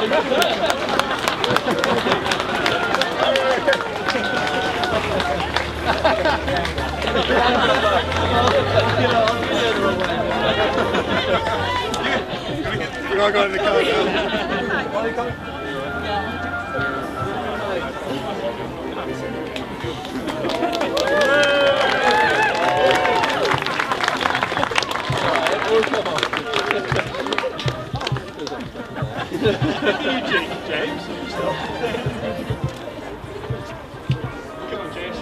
We're not going to the car now. James, stop. Come on, James.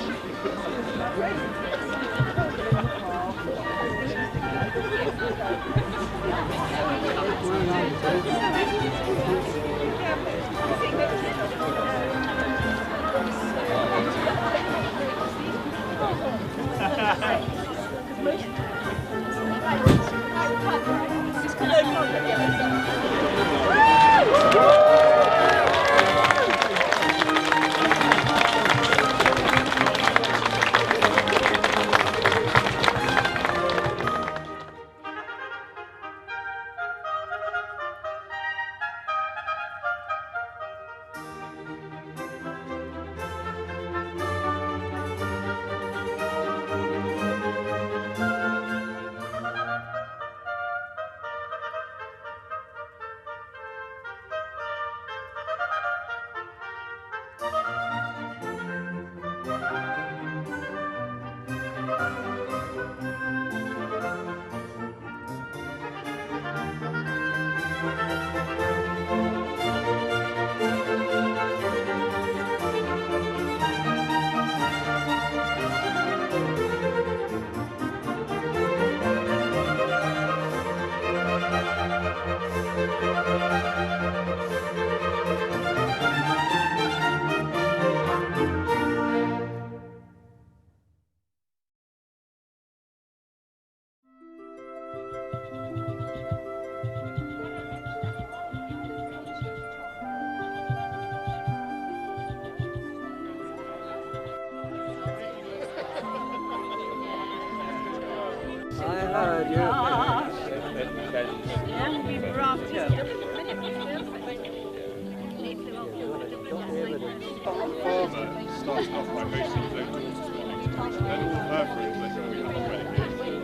Started off by hosting his own daughter's wedding, then all of her friends were going on wedding,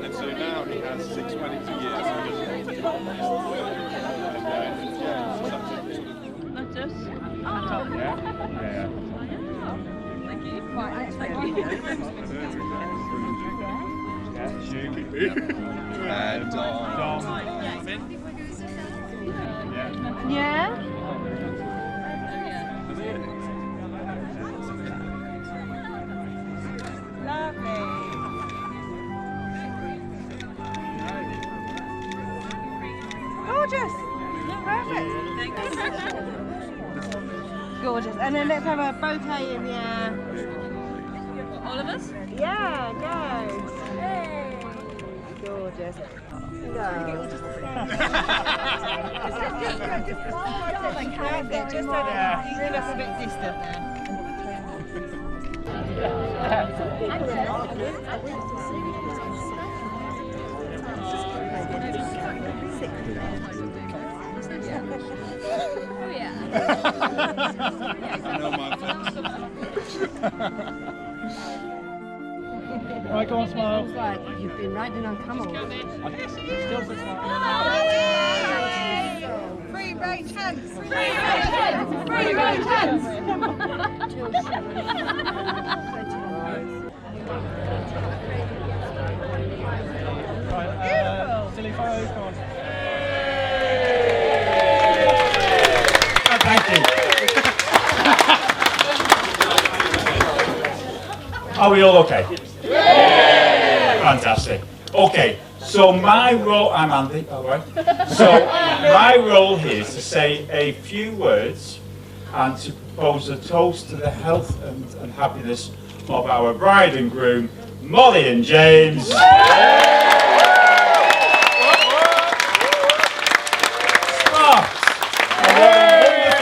and so now he has 6 weddings a year, so he doesn't want to do all this. And yeah, it's such a sort of... Not just? Oh! Yeah. Thank you. Thank you. And Dom. Yeah? Gorgeous! Perfect! Gorgeous. And then let's have a bouquet in the air. All of us? Yeah, go! Hey! Gorgeous. Go. Just so that you leave us a bit distant there. Oh yeah. I know my Right, go on, smile. It's like you've been riding on camels. Still so smile. Free range hands! Free range hands! Free range hands! Right, silly photos, go on. Thank you. Are we all okay? Fantastic. Okay, so my role, I'm Andy, all right. So my role here is to say a few words and to propose a toast to the health and happiness of our bride and groom, Mollie and James.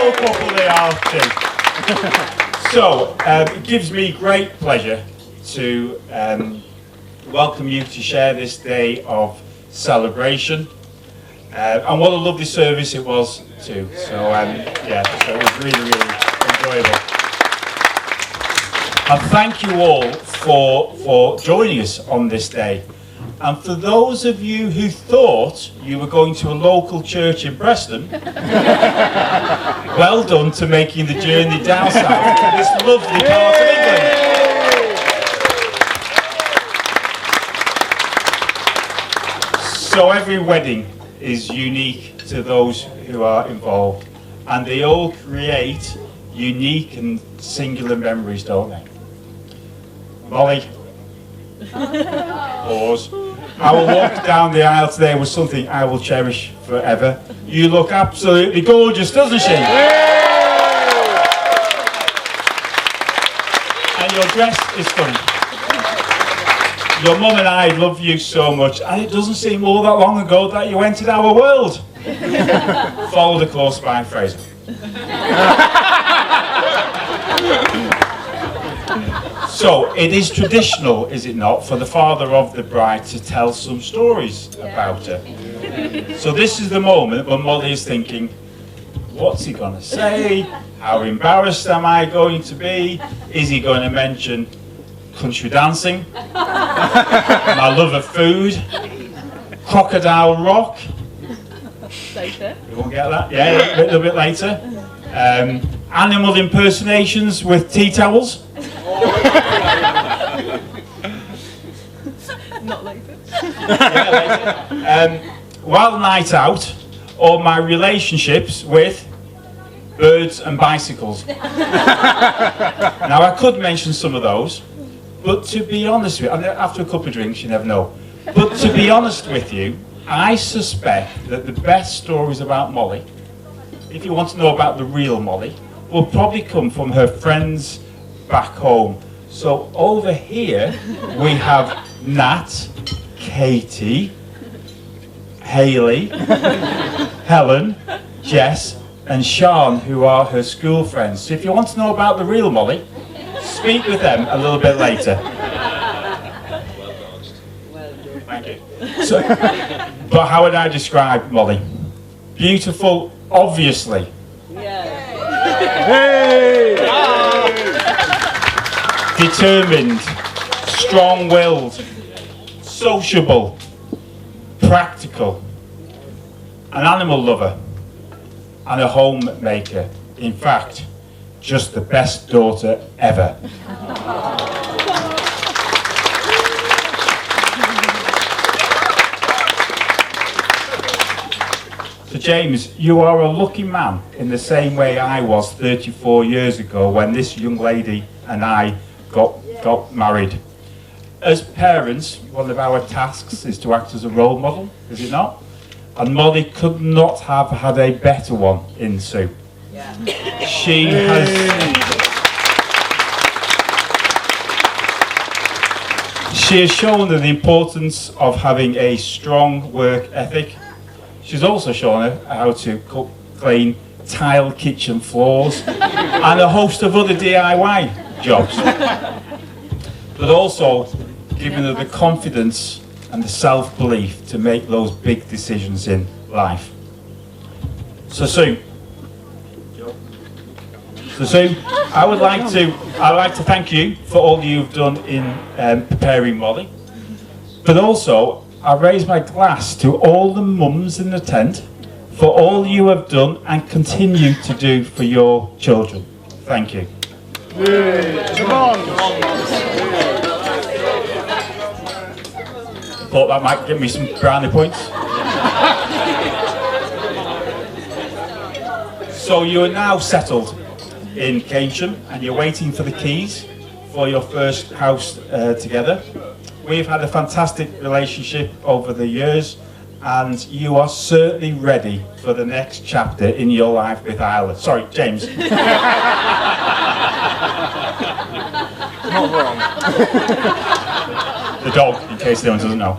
Couple they are too. So it gives me great pleasure to welcome you to share this day of celebration. And what a lovely service it was too. So yeah, so it was really, really enjoyable. And thank you all for joining us on this day. And for those of you who thought you were going to a local church in Preston, well done to making the journey down south to this lovely part of England. So every wedding is unique to those who are involved, and they all create unique and singular memories, don't they? Mollie, pause. Our walk down the aisle today was something I will cherish forever. You look absolutely gorgeous, doesn't she? And your dress is stunning. Your mum and I love you so much, and it doesn't seem all that long ago that you entered our world. Followed, of course, by Fraser. So, it is traditional, is it not, for the father of the bride to tell some stories about her. So this is the moment when Mollie is thinking, what's he going to say? How embarrassed am I going to be? Is he going to mention country dancing? My love of food? Crocodile Rock? Later. You won't get that? Yeah, a little bit later. Animal impersonations with tea towels? Not later. Yeah, later. Wild night out, or my relationships with birds and bicycles. Now I could mention some of those, but to be honest with you, after a couple of drinks you never know, but to be honest with you, I suspect that the best stories about Mollie, if you want to know about the real Mollie, will probably come from her friends back home. So over here we have Nat, Katie, Hayley, Helen, Jess and Sean, who are her school friends. So if you want to know about the real Mollie, speak with them a little bit later. Thank you. So, but how would I describe Mollie? Beautiful, obviously. Determined, strong-willed, sociable, practical, an animal lover, and a homemaker. In fact, just the best daughter ever. So James, you are a lucky man in the same way I was 34 years ago when this young lady and I got married. As parents, one of our tasks is to act as a role model, is it not? And Mollie could not have had a better one in Sue. Yeah. She has shown her the importance of having a strong work ethic. She's also shown her how to cook, clean, tile kitchen floors, and a host of other DIY jobs. But also given her the confidence and the self-belief to make those big decisions in life. So Sue, I'd like to thank you for all you've done in preparing Mollie, but also I raise my glass to all the mums in the tent for all you have done and continue to do for your children. Thank you. Come on. Thought that might give me some brownie points. So you are now settled in Keynsham and you're waiting for the keys for your first house together. We've had a fantastic relationship over the years and you are certainly ready for the next chapter in your life with Isla. Sorry, James. Not wrong. The dog, in case anyone doesn't know.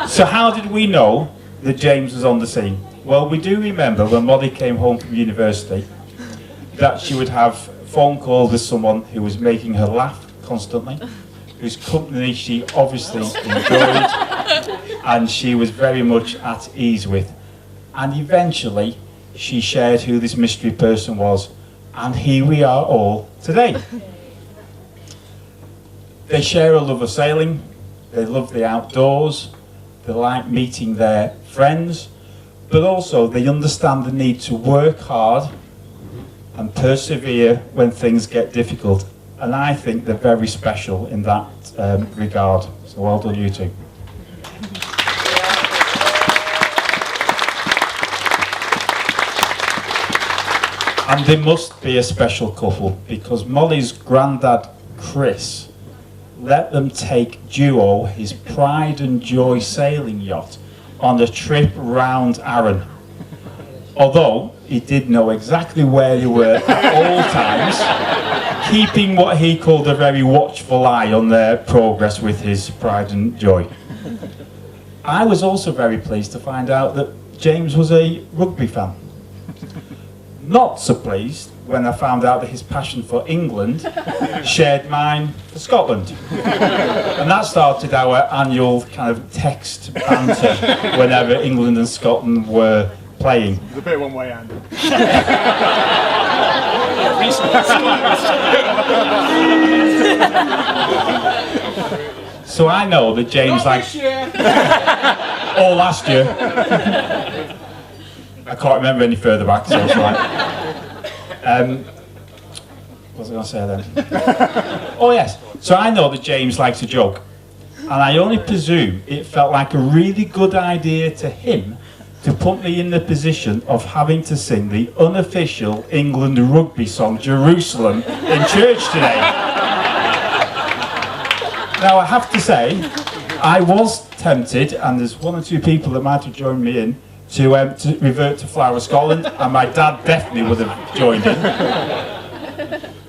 So how did we know that James was on the scene? Well, we do remember when Mollie came home from university that she would have phone calls with someone who was making her laugh constantly, whose company she obviously enjoyed, and she was very much at ease with. And eventually she shared who this mystery person was, and here we are all today. They share a love of sailing, they love the outdoors, they like meeting their friends, but also they understand the need to work hard and persevere when things get difficult. And I think they're very special in that regard. So well done, you two. And they must be a special couple, because Mollie's granddad, Chris, let them take Duo, his pride and joy sailing yacht, on a trip round Arran. Although he did know exactly where they were at all times, keeping what he called a very watchful eye on their progress with his pride and joy. I was also very pleased to find out that James was a rugby fan. Not so pleased when I found out that his passion for England shared mine for Scotland. And that started our annual kind of text banter whenever England and Scotland were playing. It's a bit one way, Andy. So I know that James likes... Or last year. I can't remember any further back, so it's right. What was I going to say then? Oh yes, so I know that James likes a joke, and I only presume it felt like a really good idea to him to put me in the position of having to sing the unofficial England rugby song Jerusalem in church today. Now I have to say, I was tempted, and there's one or two people that might have joined me in, to revert to Flower Scotland, and my dad definitely would have joined in.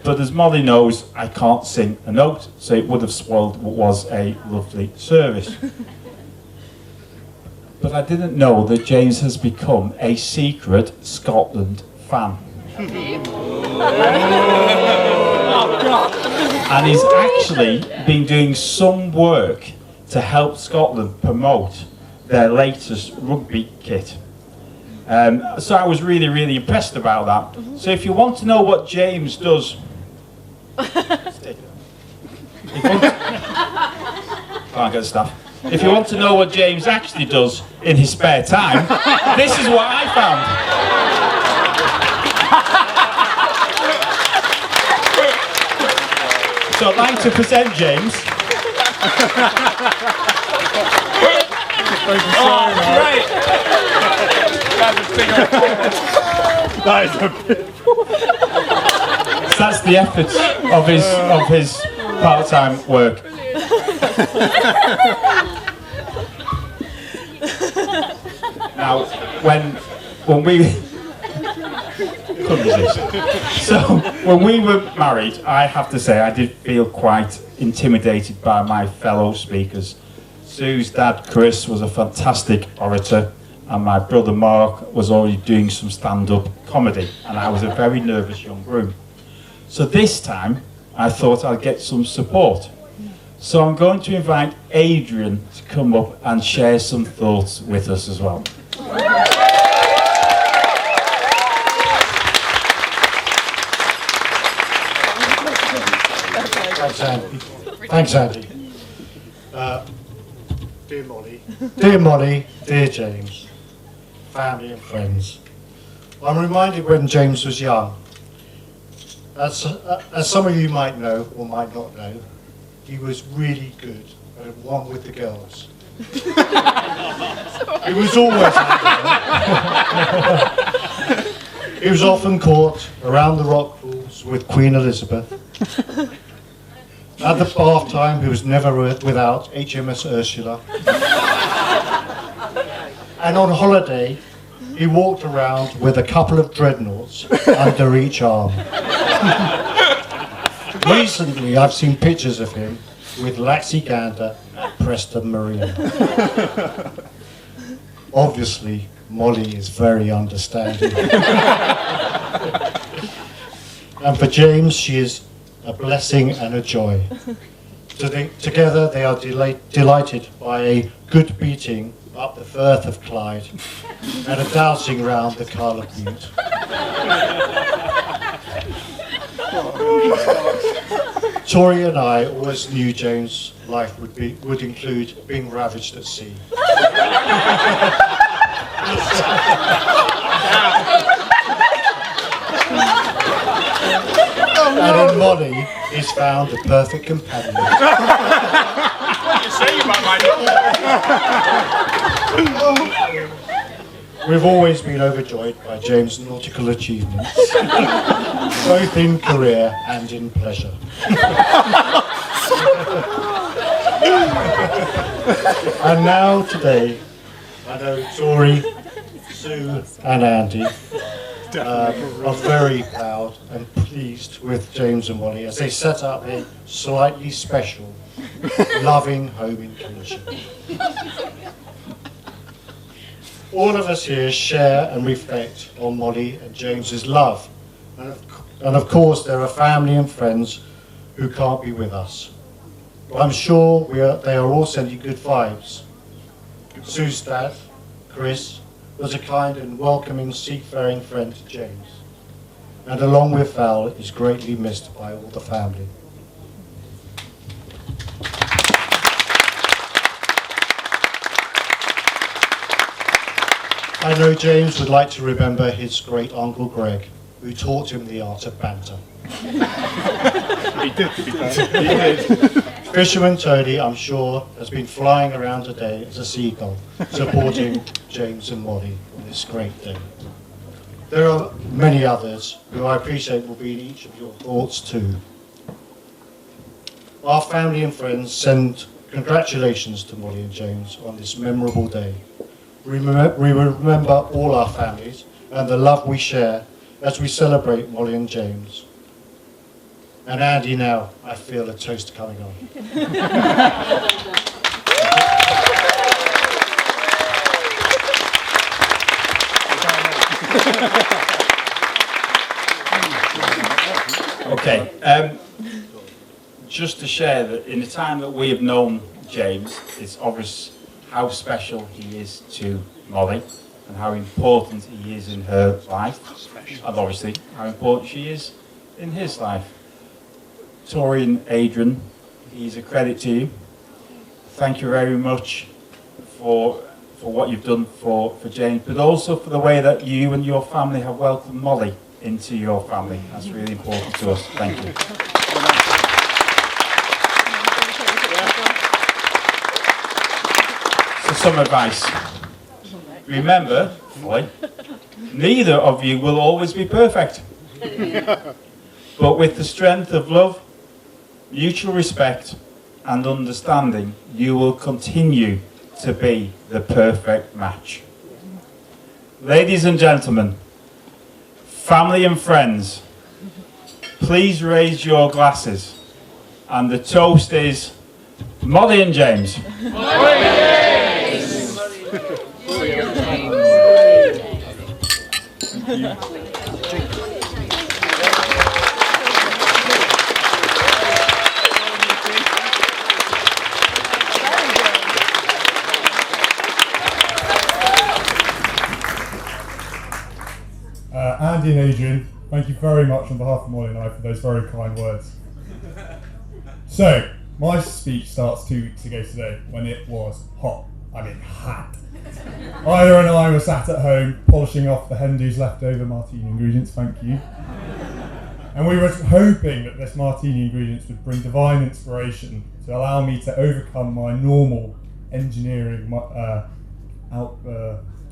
But as Mollie knows, I can't sing a note, so it would have spoiled what was a lovely service. But I didn't know that James has become a secret Scotland fan. And he's actually been doing some work to help Scotland promote their latest rugby kit. So I was really, really impressed about that. So if you want to know what James does... Can't get the stuff. If you want to know what James actually does in his spare time, this is what I found. So I'd like to present James. Great! That is a bit... So that's the efforts of his part-time work. Now, when we couldn't resist. So when we were married, I have to say I did feel quite intimidated by my fellow speakers. Sue's dad, Chris, was a fantastic orator, and my brother Mark was already doing some stand-up comedy, and I was a very nervous young groom. So this time, I thought I'd get some support. So I'm going to invite Adrian to come up and share some thoughts with us as well. Thanks, Andy. Thanks, Andy. Dear Mollie, dear James, family and friends. I'm reminded when James was young. As some of you might know or might not know, he was really good at one with the girls. He was always He was often caught around the rock pools with Queen Elizabeth. At the bath time, he was never without HMS Ursula. And on holiday, he walked around with a couple of dreadnoughts under each arm. Recently, I've seen pictures of him with Laxey Gander and Preston Marine. Obviously, Mollie is very understanding. And for James, she is a blessing and a joy. Together they are delighted by a good beating up the Firth of Clyde and a dousing round the Carl of Bute. Tori and I always knew James' life would include being ravaged at sea. And in Mollie is found the perfect companion. What you say about my We've always been overjoyed by James' nautical achievements, both in career and in pleasure. And now today, I know Tori, Sue and Andy are very proud and pleased with James and Mollie as they set up a slightly special, loving home in kinship. All of us here share and reflect on Mollie and James's love, and of course there are family and friends who can't be with us. But I'm sure they are all sending good vibes. Sue's dad, Chris, was a kind and welcoming seafaring friend to James, and along with Val is greatly missed by all the family. I know James would like to remember his great uncle Greg, who taught him the art of banter. He did, to be fair. He did. Fisherman Tony, I'm sure, has been flying around today as a seagull, supporting James and Mollie on this great day. There are many others who I appreciate will be in each of your thoughts too. Our family and friends send congratulations to Mollie and James on this memorable day. We remember all our families and the love we share as we celebrate Mollie and James. And Andy, now I feel a toast coming on. Okay, just to share that in the time that we have known James, it's obvious how special he is to Mollie and how important he is in her life, and obviously how important she is in his life. Tori and Adrian, he's a credit to you. Thank you very much for what you've done for James, but also for the way that you and your family have welcomed Mollie into your family. That's really important to us. Thank you. So some advice. Remember, Mollie, neither of you will always be perfect. But with the strength of love, mutual respect and understanding, you will continue to be the perfect match. Ladies and gentlemen, family and friends, please raise your glasses. And the toast is Mollie and James. Mollie and James! Andy and Adrian, thank you very much on behalf of Mollie and I for those very kind words. So, my speech starts 2 weeks ago today when it was hot. I mean hot. Ida and I were sat at home polishing off the Hendy's leftover martini ingredients, thank you. And we were hoping that this martini ingredients would bring divine inspiration to allow me to overcome my normal engineering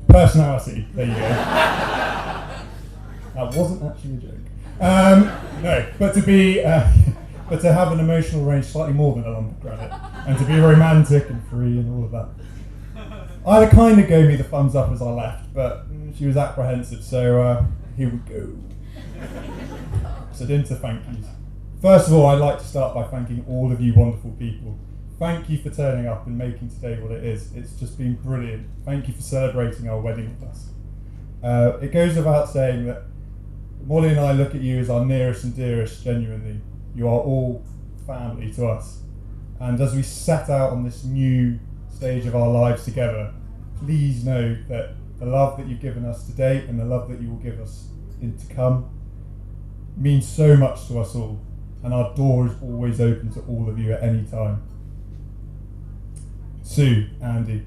personality. There you go. That wasn't actually a joke. No, but but to have an emotional range slightly more than a lump of granite, and to be romantic and free and all of that. Ida kind of gave me the thumbs up as I left, but she was apprehensive, so here we go. So into thank yous. First of all, I'd like to start by thanking all of you wonderful people. Thank you for turning up and making today what it is. It's just been brilliant. Thank you for celebrating our wedding with us. It goes without saying that Mollie and I look at you as our nearest and dearest, genuinely. You are all family to us. And as we set out on this new stage of our lives together, please know that the love that you've given us today and the love that you will give us in to come means so much to us all. And our door is always open to all of you at any time. Sue, Andy,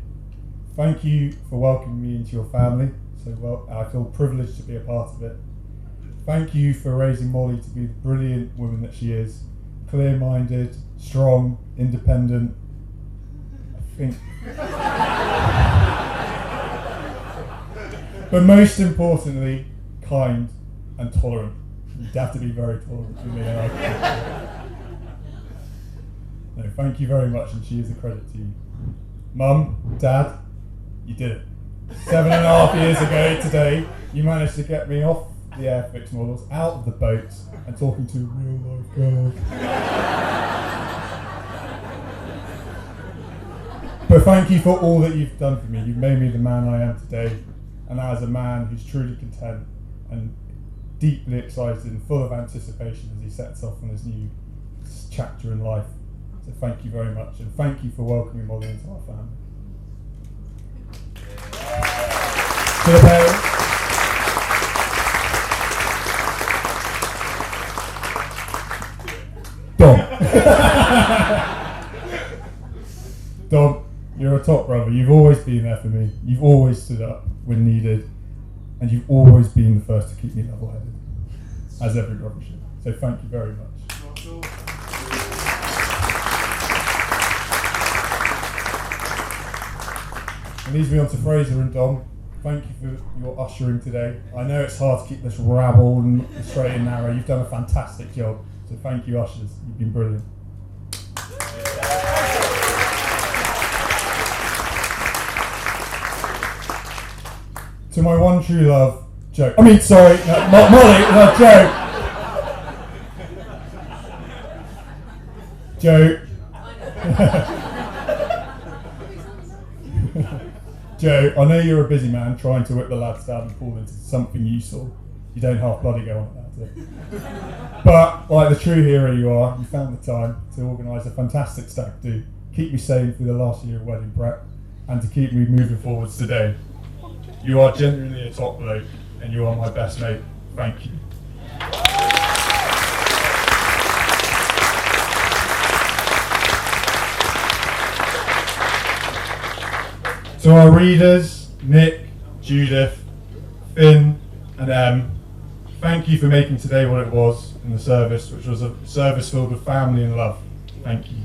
thank you for welcoming me into your family. I feel privileged to be a part of it. Thank you for raising Mollie to be the brilliant woman that she is. Clear-minded, strong, independent, I think. But most importantly, kind and tolerant. You'd have to be very tolerant with me. No, thank you very much, and she is a credit to you. Mum, Dad, you did it. 7.5 years ago today, you managed to get me off the Airfix models, out of the boat, and talking to a real life girl. But thank you for all that you've done for me. You've made me the man I am today, and as a man who's truly content and deeply excited and full of anticipation as he sets off on his new chapter in life. So thank you very much, and thank you for welcoming Mollie into our family. To the parents, Dom. Dom, you're a top brother. You've always been there for me. You've always stood up when needed, and you've always been the first to keep me level-headed, as every brother should. So thank you very much. It leads me on to Fraser and Dom. Thank you for your ushering today. I know it's hard to keep this rabble and straight and narrow. You've done a fantastic job. So thank you, ushers. You've been brilliant. To my one true love, Joe. Mollie, Joe. Joe. Joe, I know you're a busy man trying to whip the lads down and pull into something useful. You don't half bloody go on about it. But, like the true hero you are, you found the time to organise a fantastic stag do, keep me sane through the last year of wedding prep, and to keep me moving forwards today. You are genuinely a top bloke, and you are my best mate. Thank you. To our readers, Nick, Judith, Finn, and Em, thank you for making today what it was in the service, which was a service filled with family and love. Thank you.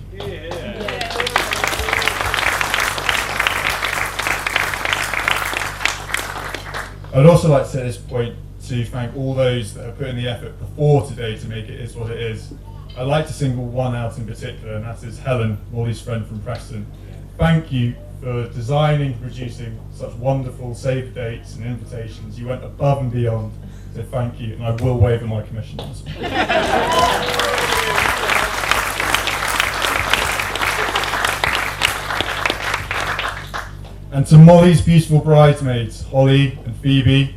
I'd also like to take this point to thank all those that have put in the effort before today to make it is what it is. I'd like to single one out in particular, and that is Helen, Mollie's friend from Preston. Thank you for designing, producing such wonderful save dates and invitations. You went above and beyond, so thank you, and I will waiver my commission. And to Mollie's beautiful bridesmaids, Holly and Phoebe,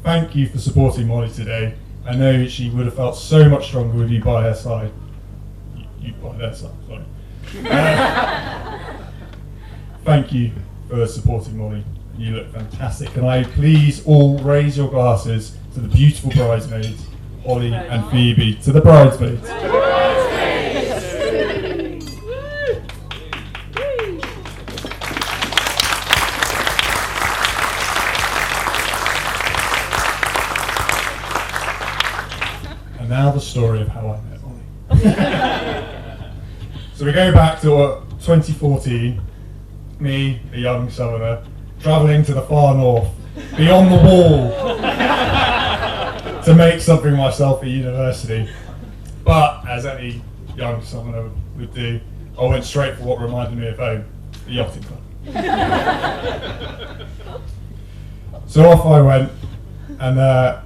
thank you for supporting Mollie today. I know she would have felt so much stronger with you by her side. You by their side, sorry. Thank you for supporting Mollie. You look fantastic. Can I please all raise your glasses to the beautiful bridesmaids, Holly and Phoebe, to the bridesmaids. And now the story of how I met Mollie. So we go back to 2014. Me, a young southerner, travelling to the far north, beyond the wall, to make something of myself at university. But, as any young southerner would do, I went straight for what reminded me of home, the yachting club. So off I went, and I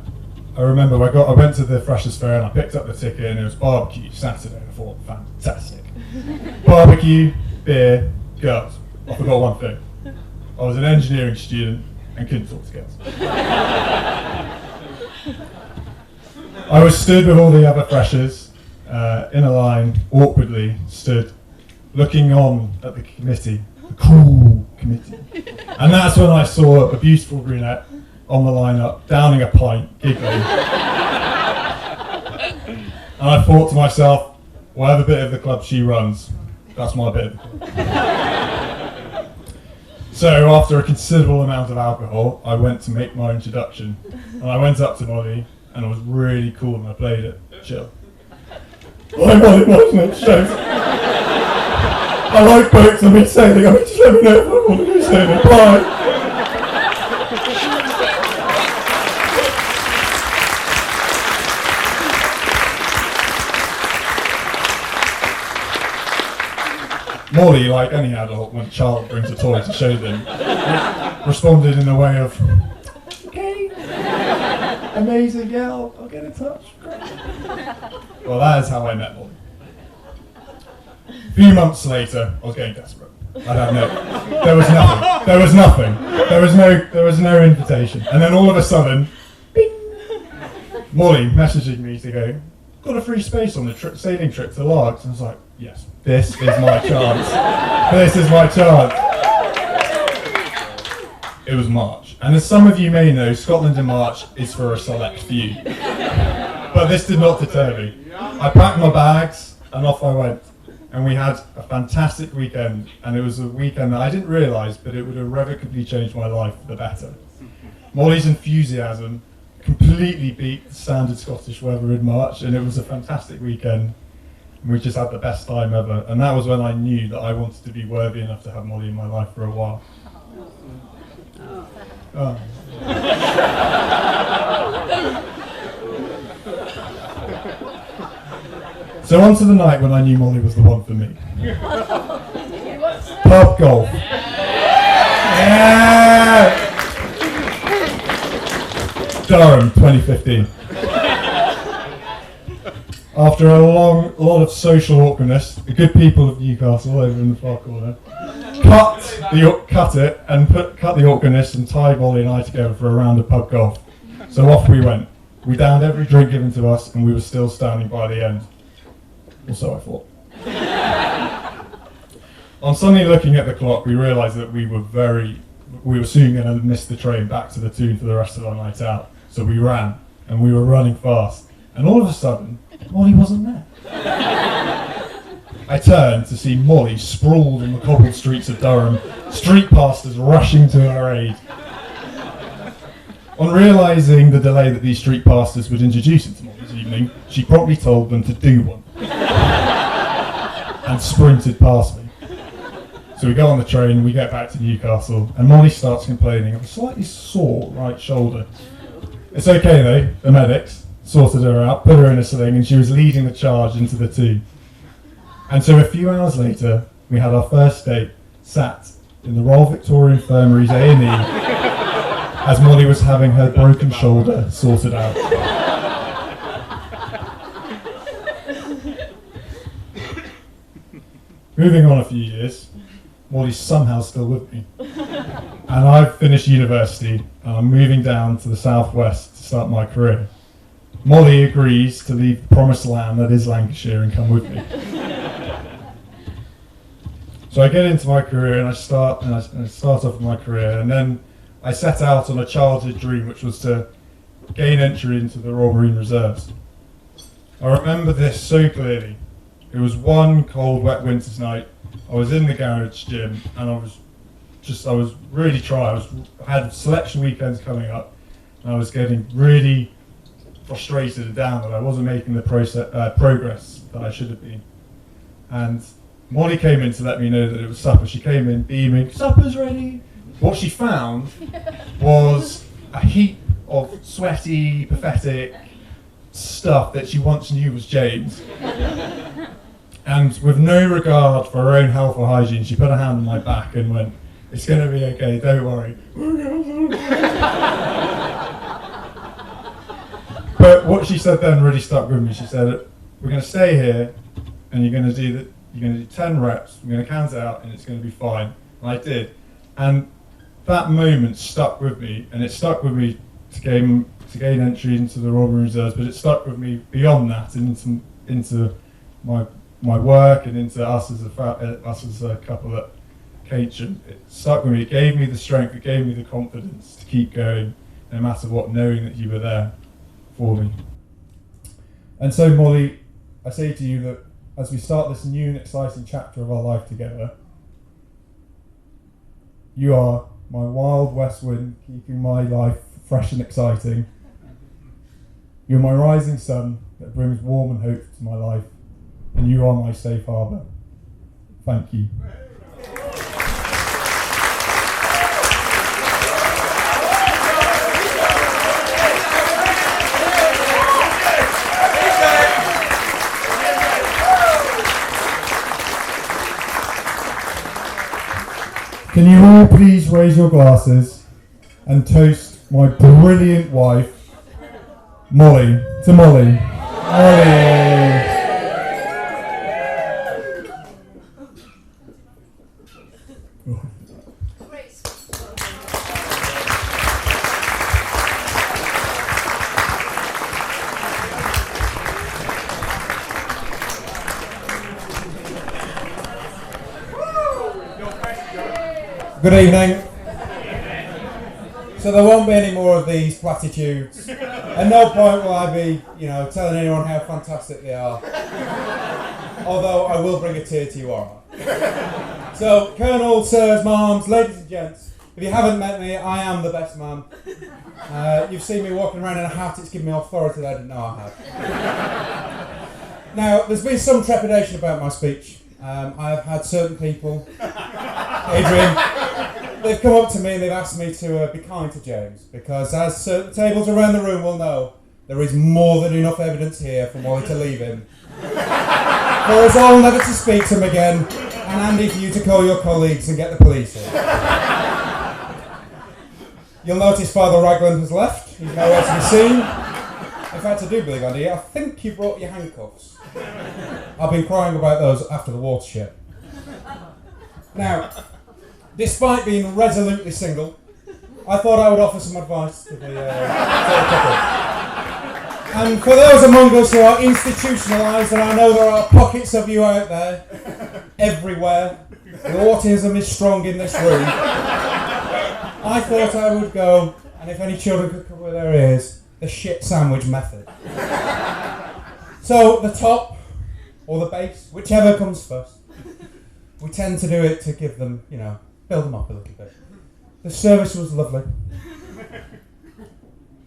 remember I went to the Freshers' Fair and I picked up the ticket, and it was barbecue Saturday. I thought, fantastic. Barbecue, beer, girls. I forgot one thing. I was an engineering student and couldn't talk to girls. I was stood with all the other freshers in a line, awkwardly stood, looking on at the committee, the cool committee. And that's when I saw a beautiful brunette on the lineup, downing a pint, giggling. And I thought to myself, whatever bit of the club she runs, that's my bit of the club. So after a considerable amount of alcohol, I went to make my introduction. And I went up to Mollie, and I was really cool, and I played it chill. Hi Mollie, what's next, James? I like boats, I've been sailing, I mean, just let me know if I want to go sailing, bye! Mollie, like any adult, when a child brings a toy to show them, responded in a way of, okay, amazing, yeah, I'll get in touch. Well, that is how I met Mollie. A few months later, I was getting desperate. I don't know. There was nothing. There was nothing. There was no invitation. And then all of a sudden, bing, Mollie messaging me to go, got a free space on the sailing trip to Largs. And I was like, yes, this is my chance. This is my chance. It was March. And as some of you may know, Scotland in March is for a select few. But this did not deter me. I packed my bags and off I went. And we had a fantastic weekend. And it was a weekend that I didn't realise, but it would irrevocably change my life for the better. Mollie's enthusiasm completely beat the standard Scottish weather in March, and it was a fantastic weekend. And we just had the best time ever. And that was when I knew that I wanted to be worthy enough to have Mollie in my life for a while. Oh. So on to the night when I knew Mollie was the one for me. Pub golf. Yeah! Durham, 2015. After a lot of social awkwardness, the good people of Newcastle over in the far corner cut the awkwardness and tied Mollie and I together for a round of pub golf. So off we went. We downed every drink given to us, and we were still standing by the end. Or so I thought. On suddenly looking at the clock, we realised that we were soon going to miss the train back to the Toon for the rest of our night out. So we ran, and we were running fast. And all of a sudden, Mollie wasn't there. I turned to see Mollie sprawled on the cobbled streets of Durham, street pastors rushing to her aid. On realising the delay that these street pastors would introduce into Mollie's evening, she promptly told them to do one. And sprinted past me. So we go on the train and we get back to Newcastle, and Mollie starts complaining of a slightly sore right shoulder. It's okay though, the medics sorted her out, put her in a sling, and she was leading the charge into the Toon. And so a few hours later, we had our first date, sat in the Royal Victoria Infirmary's A&E, as Mollie was having her broken shoulder sorted out. Moving on a few years, Mollie's somehow still with me. And I've finished university, and I'm moving down to the southwest to start my career. Mollie agrees to leave the promised land that is Lancashire and come with me. So I get into my career and I start off with my career, and then I set out on a childhood dream, which was to gain entry into the Royal Marine Reserves. I remember this so clearly. It was one cold, wet winter's night. I was in the garage gym, and I was really trying. I had selection weekends coming up, and I was getting really frustrated and down that I wasn't making the progress that I should have been. And Mollie came in to let me know that it was supper. She came in beaming, supper's ready. What she found was a heap of sweaty, pathetic stuff that she once knew was James. And with no regard for her own health or hygiene, she put her hand on my back and went, "It's going to be okay, don't worry." But what she said then really stuck with me. She said, "We're going to stay here, and you're going to do 10 reps. We're going to count it out, and it's going to be fine." And I did. And that moment stuck with me, and it stuck with me to gain entry into the Royal Marine Reserves, but it stuck with me beyond that into my my work and into us as a couple at Cage, and it stuck with me. It gave me the strength, it gave me the confidence to keep going, no matter what, knowing that you were there for me. And so, Mollie, I say to you that as we start this new and exciting chapter of our life together, you are my wild west wind, keeping my life fresh and exciting. You're my rising sun that brings warm and hope to my life, and you are my safe harbour. Thank you. Can you all please raise your glasses and toast my brilliant wife, Mollie, to Mollie. Mollie. Good evening. So there won't be any more of these platitudes. At no point will I be, telling anyone how fantastic they are. Although I will bring a tear to your armour. So, Colonel, sirs, marms, ladies and gents, if you haven't met me, I am the best man. You've seen me walking around in a hat, it's given me authority that I didn't know I had. Now, there's been some trepidation about my speech. I've had certain people, Adrian, they've come up to me and they've asked me to be kind to James, because as certain tables around the room will know, there is more than enough evidence here for Mollie to leave him. For us all never to speak to him again, and Andy, for you to call your colleagues and get the police in. You'll notice Father Ragland has left, he's nowhere to be seen. In fact, I do believe, Andy, I think you brought your handcuffs. I've been crying about those after the watershed. Now, despite being resolutely single, I thought I would offer some advice to the couple. And for those among us who are institutionalised, and I know there are pockets of you out there, everywhere, the autism is strong in this room, I thought I would go, and if any children could cover their ears, the shit sandwich method. So, the top, or the base, whichever comes first, we tend to do it to give them, build them up a little bit. The service was lovely.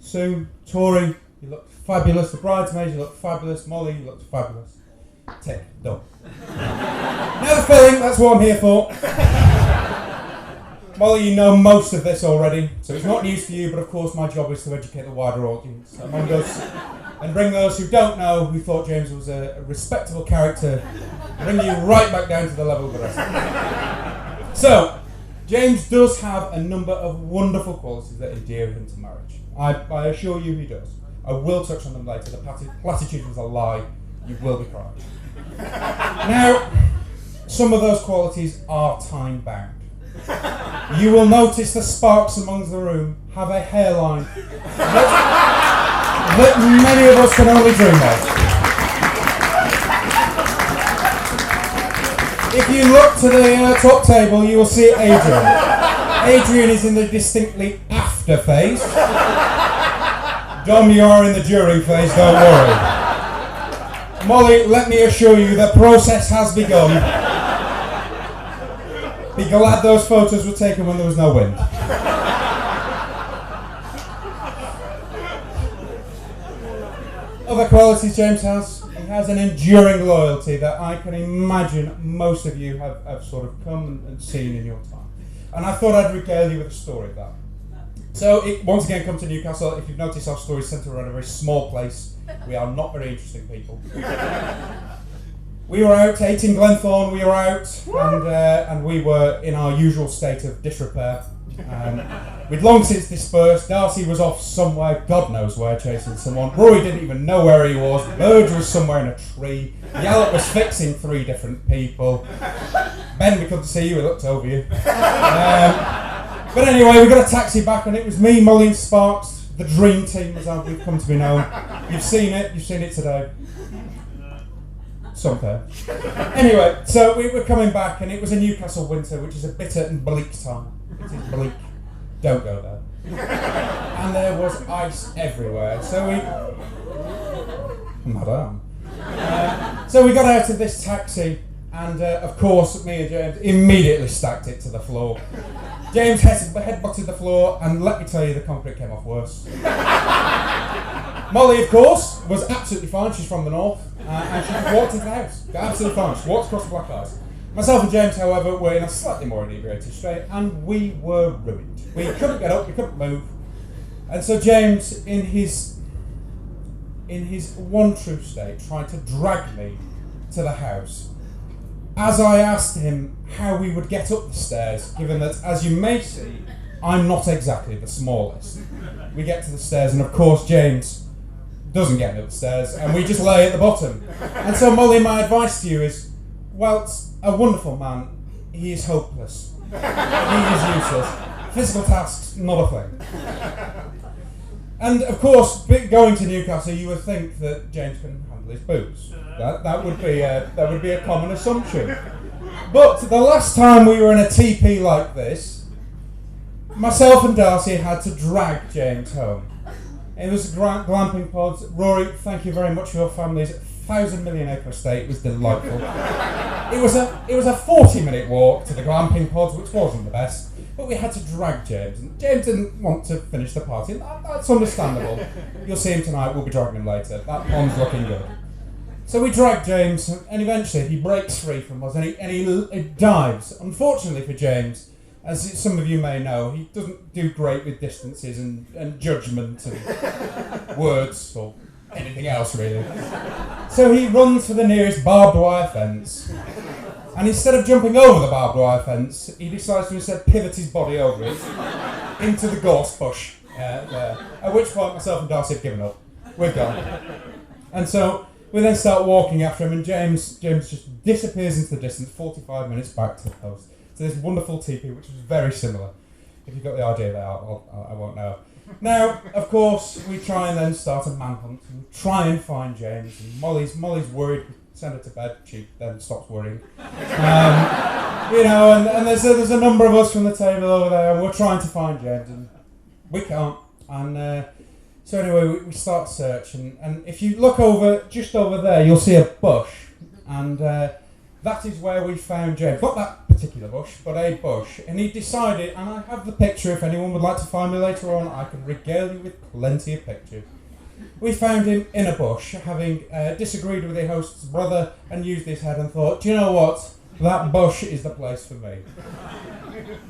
Sue, Tori, you looked fabulous. The bridesmaids, you looked fabulous. Mollie, you looked fabulous. Tick, done. Now the filling, that's what I'm here for. Mollie, you know most of this already, so it's not news for you, but of course my job is to educate the wider audience among us and bring those who don't know, who thought James was a respectable character, bring you right back down to the level of the rest of them. So, James does have a number of wonderful qualities that endear him to marriage. I assure you he does. I will touch on them later. The platitude was a lie. You will be crying. Now, some of those qualities are time-bound. You will notice the sparks amongst the room have a hairline that many of us can only dream of. If you look to the top table, you will see Adrian. Adrian is in the distinctly after phase. Dom, you are in the during phase, don't worry. Mollie, let me assure you the process has begun. Be glad those photos were taken when there was no wind. Other qualities James has. He has an enduring loyalty that I can imagine most of you have sort of come and seen in your time. And I thought I'd regale you with a story of that. So, once again, come to Newcastle. If you've noticed, our story is centred around a very small place. We are not very interesting people. We were out, 18 Glenthorne, we were out, and we were in our usual state of disrepair. We'd long since dispersed. Darcy was off somewhere, God knows where, chasing someone. Rory didn't even know where he was. Burge was somewhere in a tree. Yallop was fixing 3 different people. Ben, we couldn't see you, we looked over you. But anyway, we got a taxi back, and it was me, Mollie and Sparks, the dream team, as we've come to be known. You've seen it today. something. Anyway, so we were coming back, and it was a Newcastle winter, which is a bitter and bleak time. It is bleak. Don't go there. And there was ice everywhere. So Madame. So we got out of this taxi, and of course, me and James immediately stacked it to the floor. James headbutted the floor, and let me tell you, the concrete came off worse. Mollie, of course, was absolutely fine. She's from the north, and she just walked into the house. Absolutely fine. She walked across the black ice. Myself and James, however, were in a slightly more inebriated state, and we were ruined. We couldn't get up, we couldn't move. And so James, in his one true state, tried to drag me to the house. As I asked him how we would get up the stairs, given that, as you may see, I'm not exactly the smallest. We get to the stairs, and of course James doesn't get me up the stairs, and we just lay at the bottom. And so, Mollie, my advice to you is, whilst a wonderful man, he is hopeless. He is useless. Physical tasks, not a thing. And of course, going to Newcastle, you would think that James can handle his boots. That would be a common assumption. But the last time we were in a TP like this, myself and Darcy had to drag James home. It was glamping pods. Rory, thank you very much for your family's 1,000 million acre estate. It was delightful. It was a 40-minute walk to the glamping pods, which wasn't the best. But we had to drag James, and James didn't want to finish the party, and that's understandable. You'll see him tonight, we'll be dragging him later. That pond's looking good. So we drag James, and eventually he breaks free from us, and he dives. Unfortunately for James, as some of you may know, he doesn't do great with distances and judgment and words, or anything else really. So he runs for the nearest barbed wire fence. And instead of jumping over the barbed wire fence, he decides to instead pivot his body over it into the gorse bush there. At which point myself and Darcy have given up. We're gone. And so we then start walking after him, and James just disappears into the distance, 45 minutes back to the post. So this wonderful teepee, which was very similar. If you've got the idea there, I won't know. Now, of course, we try and then start a manhunt and try and find James. And Mollie's worried. Send her to bed. She then stops worrying. And there's a number of us from the table over there, and we're trying to find James, and we can't. And so anyway, we start searching, and if you look just over there, you'll see a bush, and that is where we found James. Not that particular bush, but a bush. And he decided, and I have the picture if anyone would like to find me later on, I can regale you with plenty of pictures. We found him in a bush, having disagreed with the host's brother and used his head and thought, do you know what? That bush is the place for me.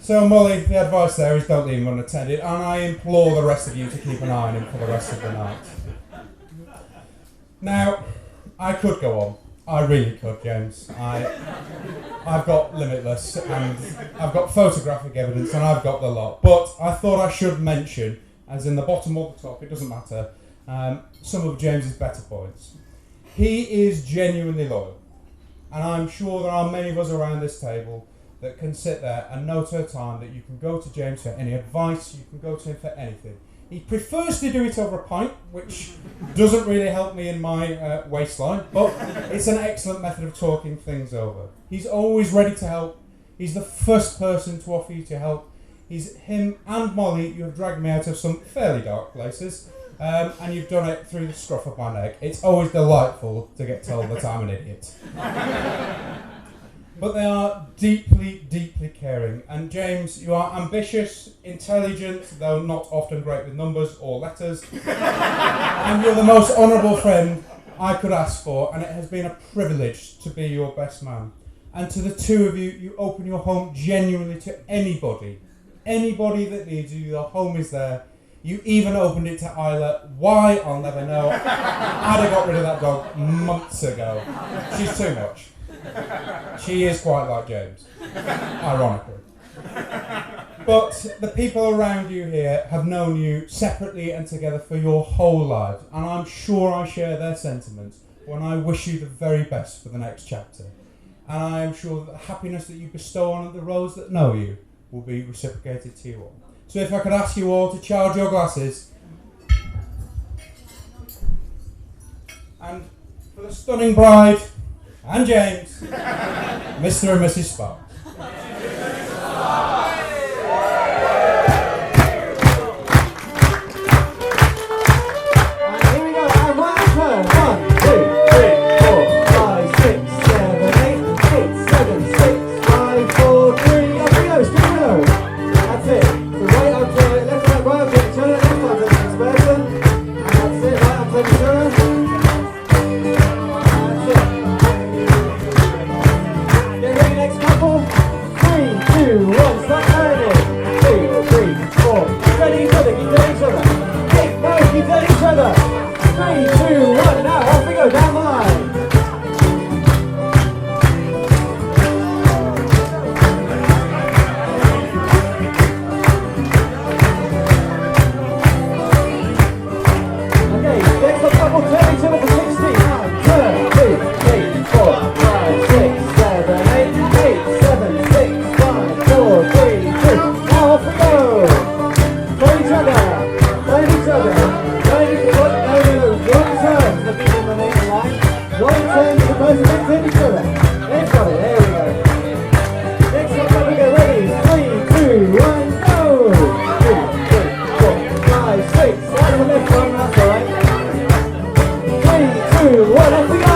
So Mollie, the advice there is don't leave him unattended, and I implore the rest of you to keep an eye on him for the rest of the night. Now, I could go on. I really could, James. I've got limitless, and I've got photographic evidence, and I've got the lot. But I thought I should mention, as in the bottom or the top, it doesn't matter, some of James's better points. He is genuinely loyal, and I'm sure there are many of us around this table that can sit there and note at a time that you can go to James for any advice, you can go to him for anything. He prefers to do it over a pint, which doesn't really help me in my waistline, but it's an excellent method of talking things over. He's always ready to help. He's the first person to offer you to help. He's him and Mollie. You have dragged me out of some fairly dark places, and you've done it through the scruff of my neck. It's always delightful to get told that I'm an idiot. But they are deeply, deeply caring. And James, you are ambitious, intelligent, though not often great with numbers or letters. And you're the most honourable friend I could ask for, and it has been a privilege to be your best man. And to the two of you, you open your home genuinely to anybody. Anybody that needs you, your home is there. You even opened it to Isla. Why? I'll never know. I'd have got rid of that dog months ago. She's too much. She is quite like James, ironically. But the people around you here have known you separately and together for your whole lives, and I'm sure I share their sentiments when I wish you the very best for the next chapter. And I am sure that the happiness that you bestow on the those that know you will be reciprocated to you all. So if I could ask you all to charge your glasses. And for the stunning bride, and James, Mr. and Mrs. Sparks. Here we go, and right turn. 1, 2, 3, 4, 5, 6, 7, 8, 7, 6, 5, 4, 3. Off we go, stick with those. That's it. So right up to it, left arm, right up to it, turn it left arm to the next person. And that's it, right up to the turn. That's it. Get ready, next couple. 3, 2, 1, start turning. 2, 3, 4. Keep turning each other, keep turning each other. Keep turning each other. 3, 2, 1, now off we go down the line. Okay, next up couple turn each other for 60. Now turn, 2, 3, 4, 5, 6, 7, 8, 8, 7, 6, 5, 4, 3, 2. Now off we go. Turn each other. Turn each other. Turn each other. Long turns, the people in the main line. Long turns, the person can turn each other. They've got it, there we go. Next up, we go, ready? 3, 2, 1, go! 2, 3, 4, 5, 6. Out of the left one, that's alright. 3, 2, 1, off we go!